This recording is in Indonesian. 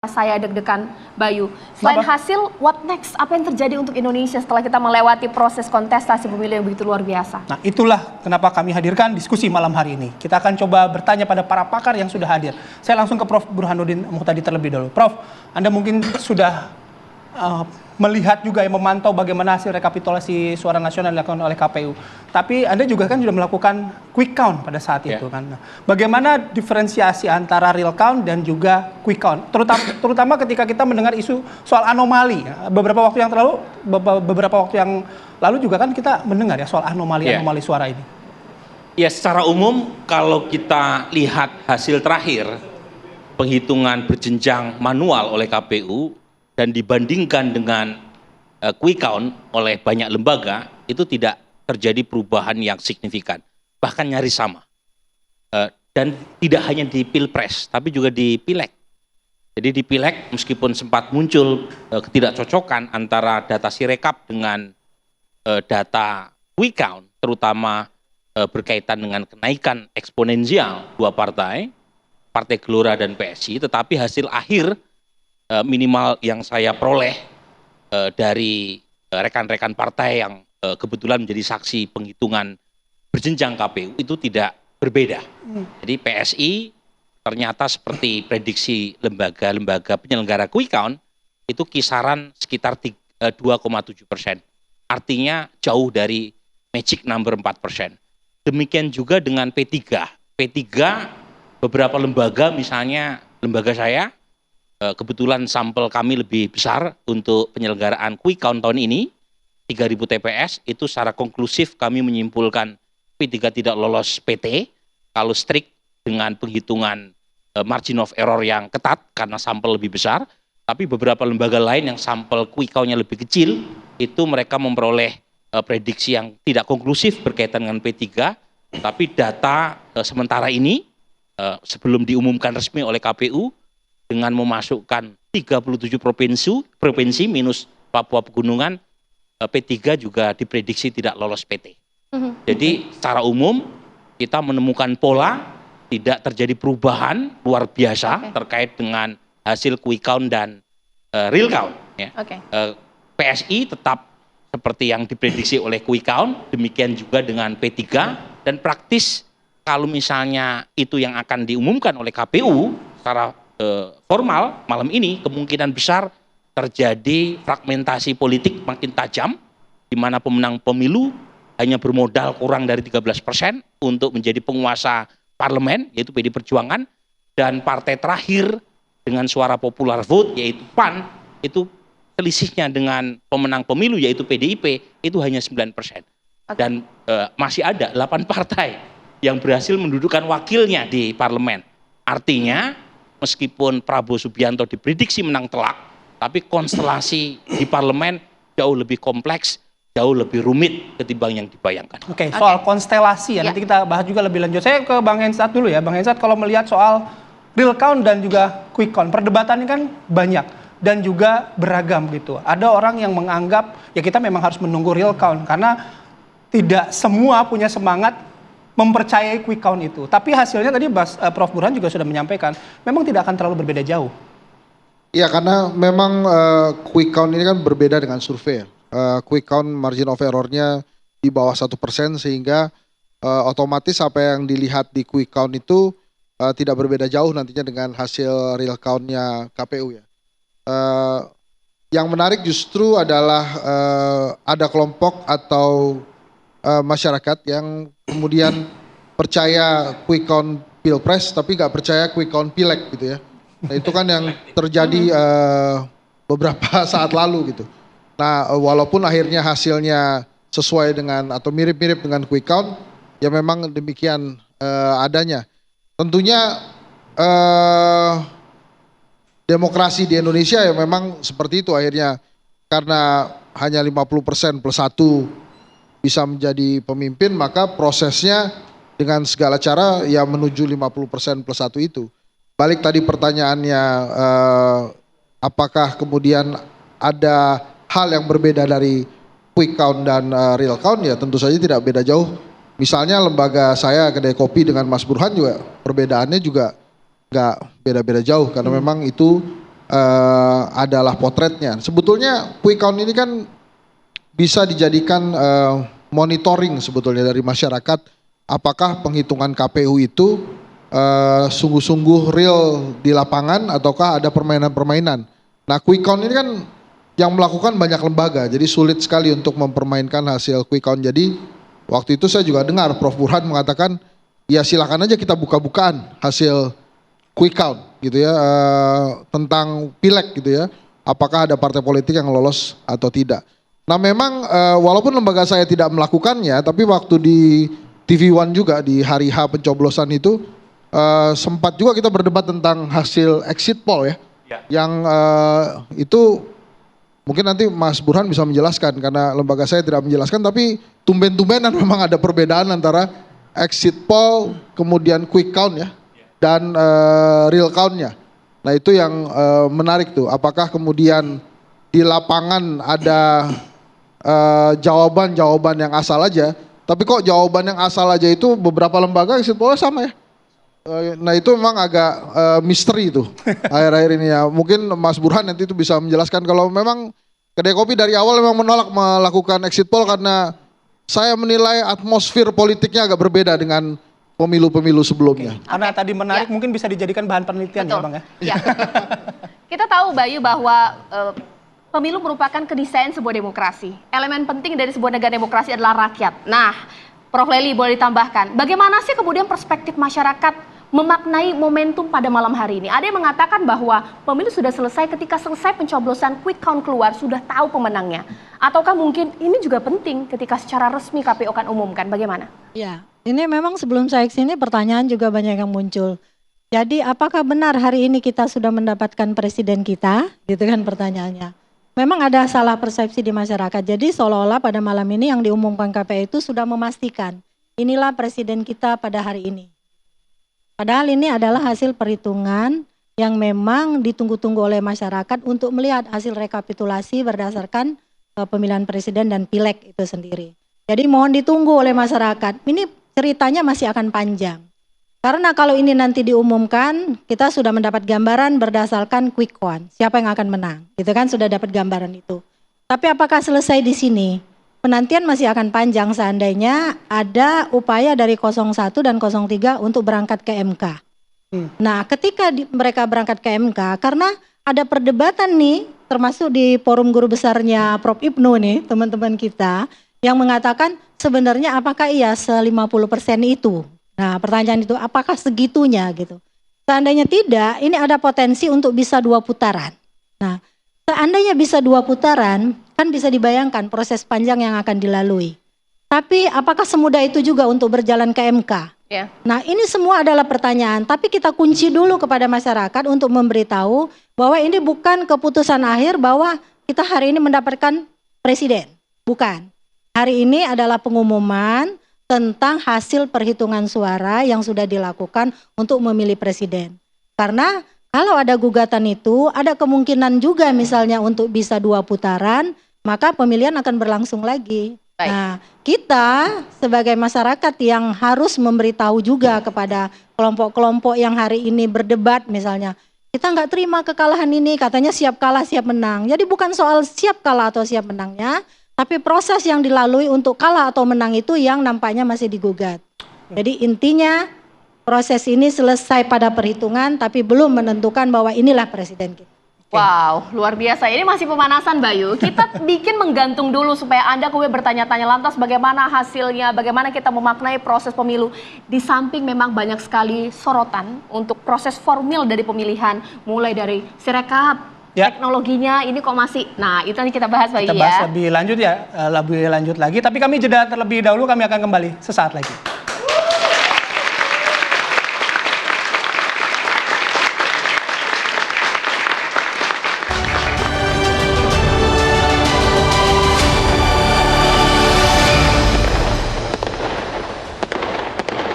Saya deg-degan, Bayu. Selain hasil, what next? Apa yang terjadi untuk Indonesia setelah kita melewati proses kontestasi pemilu yang begitu luar biasa? Nah, itulah kenapa kami hadirkan diskusi malam hari ini. Kita akan coba bertanya pada para pakar yang sudah hadir. Saya langsung ke Prof. Burhanuddin Muhtadi terlebih dahulu. Prof, Anda mungkin sudah melihat juga yang memantau bagaimana hasil rekapitulasi suara nasional yang dilakukan oleh KPU. Tapi Anda juga kan sudah melakukan quick count pada saat itu kan. Nah, bagaimana diferensiasi antara real count dan juga quick count? Terutama ketika kita mendengar isu soal anomali. Beberapa waktu yang lalu juga kan kita mendengar ya soal anomali suara ini. Ya, secara umum kalau kita lihat hasil terakhir penghitungan berjenjang manual oleh KPU dan dibandingkan dengan quick count oleh banyak lembaga, itu tidak terjadi perubahan yang signifikan, bahkan nyaris sama. Dan tidak hanya di Pilpres, tapi juga di Pileg. Jadi di Pileg meskipun sempat muncul ketidakcocokan antara data Sirekap dengan data quick count, terutama berkaitan dengan kenaikan eksponensial dua partai, Partai Gelora dan PSI, tetapi hasil akhir minimal yang saya peroleh dari rekan-rekan partai yang kebetulan menjadi saksi penghitungan berjenjang KPU itu tidak berbeda. Jadi PSI ternyata seperti prediksi lembaga-lembaga penyelenggara quick count itu kisaran sekitar 2,7%. Artinya jauh dari magic number 4%. Demikian juga dengan P3. P3 beberapa lembaga, misalnya lembaga saya, kebetulan sampel kami lebih besar untuk penyelenggaraan quick count tahun ini, 3.000 TPS, itu secara konklusif kami menyimpulkan P3 tidak lolos PT, kalau strict dengan penghitungan margin of error yang ketat karena sampel lebih besar, tapi beberapa lembaga lain yang sampel quick count-nya lebih kecil, itu mereka memperoleh prediksi yang tidak konklusif berkaitan dengan P3, tapi data sementara ini, sebelum diumumkan resmi oleh KPU, dengan memasukkan 37 provinsi minus Papua Pegunungan, P3 juga diprediksi tidak lolos PT. Jadi secara umum kita menemukan pola tidak terjadi perubahan luar biasa terkait dengan hasil quick count dan real count. Ya. PSI tetap seperti yang diprediksi oleh quick count, demikian juga dengan P3, dan praktis kalau misalnya itu yang akan diumumkan oleh KPU secara formal malam ini, kemungkinan besar terjadi fragmentasi politik makin tajam, di mana pemenang pemilu hanya bermodal kurang dari 13% untuk menjadi penguasa parlemen, yaitu PD Perjuangan, dan partai terakhir dengan suara popular vote, yaitu PAN, itu selisihnya dengan pemenang pemilu, yaitu PDIP, itu hanya 9%. Dan masih ada 8 partai yang berhasil mendudukkan wakilnya di parlemen. Artinya, meskipun Prabowo Subianto diprediksi menang telak, tapi konstelasi di parlemen jauh lebih kompleks, jauh lebih rumit ketimbang yang dibayangkan. Soal konstelasi ya, nanti kita bahas juga lebih lanjut. Saya ke Bang Hensat dulu ya. Bang Hensat, kalau melihat soal real count dan juga quick count, perdebatannya kan banyak dan juga beragam gitu. Ada orang yang menganggap ya kita memang harus menunggu real count karena tidak semua punya semangat mempercayai quick count itu. Tapi hasilnya tadi Prof. Burhan juga sudah menyampaikan, memang tidak akan terlalu berbeda jauh. Iya, karena memang quick count ini kan berbeda dengan survei. Quick count margin of error-nya di bawah 1%, sehingga otomatis apa yang dilihat di quick count itu tidak berbeda jauh nantinya dengan hasil real count-nya KPU ya. Yang menarik justru adalah ada kelompok atau masyarakat yang kemudian percaya quick count Pilpres tapi nggak percaya quick count Pileg gitu ya. Nah itu kan yang terjadi beberapa saat lalu gitu. Nah walaupun akhirnya hasilnya sesuai dengan atau mirip-mirip dengan quick count, ya memang demikian adanya. Tentunya demokrasi di Indonesia ya memang seperti itu akhirnya, karena hanya 50% plus 1 bisa menjadi pemimpin, maka prosesnya dengan segala cara ya menuju 50% plus 1 itu. Balik tadi pertanyaannya, apakah kemudian ada hal yang berbeda dari quick count dan real count? Ya tentu saja tidak beda jauh. Misalnya lembaga saya, Kedai Kopi, dengan Mas Burhan juga perbedaannya juga nggak beda-beda jauh, karena memang itu adalah potretnya. Sebetulnya quick count ini kan bisa dijadikan monitoring sebetulnya dari masyarakat, apakah penghitungan KPU itu sungguh-sungguh real di lapangan ataukah ada permainan-permainan. Nah, quick count ini kan yang melakukan banyak lembaga, jadi sulit sekali untuk mempermainkan hasil quick count. Jadi waktu itu saya juga dengar Prof. Burhan mengatakan, ya silakan aja kita buka-bukaan hasil quick count gitu ya, tentang pileg gitu ya, apakah ada partai politik yang lolos atau tidak. Nah memang walaupun lembaga saya tidak melakukannya, tapi waktu di TV One juga di hari H pencoblosan itu sempat juga kita berdebat tentang hasil exit poll ya. Yang itu mungkin nanti Mas Burhan bisa menjelaskan karena lembaga saya tidak menjelaskan, tapi tumben-tumbenan memang ada perbedaan antara exit poll kemudian quick count ya dan real countnya. Nah itu yang menarik tuh, apakah kemudian di lapangan ada jawaban-jawaban yang asal aja, tapi kok jawaban yang asal aja itu beberapa lembaga exit poll sama ya. Nah itu memang agak misteri itu akhir-akhir ini ya. Mungkin Mas Burhan nanti itu bisa menjelaskan kalau memang Kedai Kopi dari awal memang menolak melakukan exit poll karena saya menilai atmosfer politiknya agak berbeda dengan pemilu-pemilu sebelumnya. Karena tadi menarik mungkin bisa dijadikan bahan penelitian. Betul. Ya Bang ya. Ya. Kita tahu Bayu bahwa pemilu merupakan kedesain sebuah demokrasi. Elemen penting dari sebuah negara demokrasi adalah rakyat. Nah, Prof. Lely boleh ditambahkan, bagaimana sih kemudian perspektif masyarakat memaknai momentum pada malam hari ini? Ada yang mengatakan bahwa pemilu sudah selesai ketika selesai pencoblosan quick count keluar, sudah tahu pemenangnya. Ataukah mungkin ini juga penting ketika secara resmi KPU akan umumkan, bagaimana? Ya, ini memang sebelum saya kesini pertanyaan juga banyak yang muncul. Jadi apakah benar hari ini kita sudah mendapatkan presiden kita? Gitu kan pertanyaannya. Memang ada salah persepsi di masyarakat. Jadi seolah-olah pada malam ini yang diumumkan KPU itu sudah memastikan inilah presiden kita pada hari ini. Padahal ini adalah hasil perhitungan yang memang ditunggu-tunggu oleh masyarakat untuk melihat hasil rekapitulasi berdasarkan pemilihan presiden dan pileg itu sendiri. Jadi mohon ditunggu oleh masyarakat. Ini ceritanya masih akan panjang. Karena kalau ini nanti diumumkan, kita sudah mendapat gambaran berdasarkan quick count, siapa yang akan menang. Gitu kan sudah dapat gambaran itu. Tapi apakah selesai di sini? Penantian masih akan panjang seandainya ada upaya dari 01 dan 03 untuk berangkat ke MK. Nah, ketika mereka berangkat ke MK, karena ada perdebatan nih, termasuk di forum guru besarnya Prof. Ibnu nih, teman-teman kita, yang mengatakan sebenarnya apakah iya se-50% itu? Nah, pertanyaan itu apakah segitunya gitu. Seandainya tidak, ini ada potensi untuk bisa 2 putaran. Nah, seandainya bisa 2 putaran, kan bisa dibayangkan proses panjang yang akan dilalui. Tapi apakah semudah itu juga untuk berjalan ke MK? Ya. Nah, ini semua adalah pertanyaan, tapi kita kunci dulu kepada masyarakat untuk memberitahu bahwa ini bukan keputusan akhir bahwa kita hari ini mendapatkan presiden. Bukan. Hari ini adalah pengumuman tentang hasil perhitungan suara yang sudah dilakukan untuk memilih presiden. Karena kalau ada gugatan itu, ada kemungkinan juga misalnya untuk bisa 2 putaran, maka pemilihan akan berlangsung lagi. Baik. Nah, kita sebagai masyarakat yang harus memberitahu juga kepada kelompok-kelompok yang hari ini berdebat misalnya, kita nggak terima kekalahan ini, katanya siap kalah siap menang. Jadi bukan soal siap kalah atau siap menangnya, tapi proses yang dilalui untuk kalah atau menang itu yang nampaknya masih digugat. Jadi intinya proses ini selesai pada perhitungan tapi belum menentukan bahwa inilah presiden kita. Wow, luar biasa. Ini masih pemanasan Bayu. Kita bikin menggantung dulu supaya Anda kemudian bertanya-tanya lantas bagaimana hasilnya, bagaimana kita memaknai proses pemilu. Di samping memang banyak sekali sorotan untuk proses formil dari pemilihan, mulai dari sirekap, teknologinya ini kok masih. Nah, itu nanti kita bahas Bayu ya. Kita bahas lebih lanjut ya, lebih lanjut lagi. Tapi kami jeda terlebih dahulu, kami akan kembali sesaat lagi.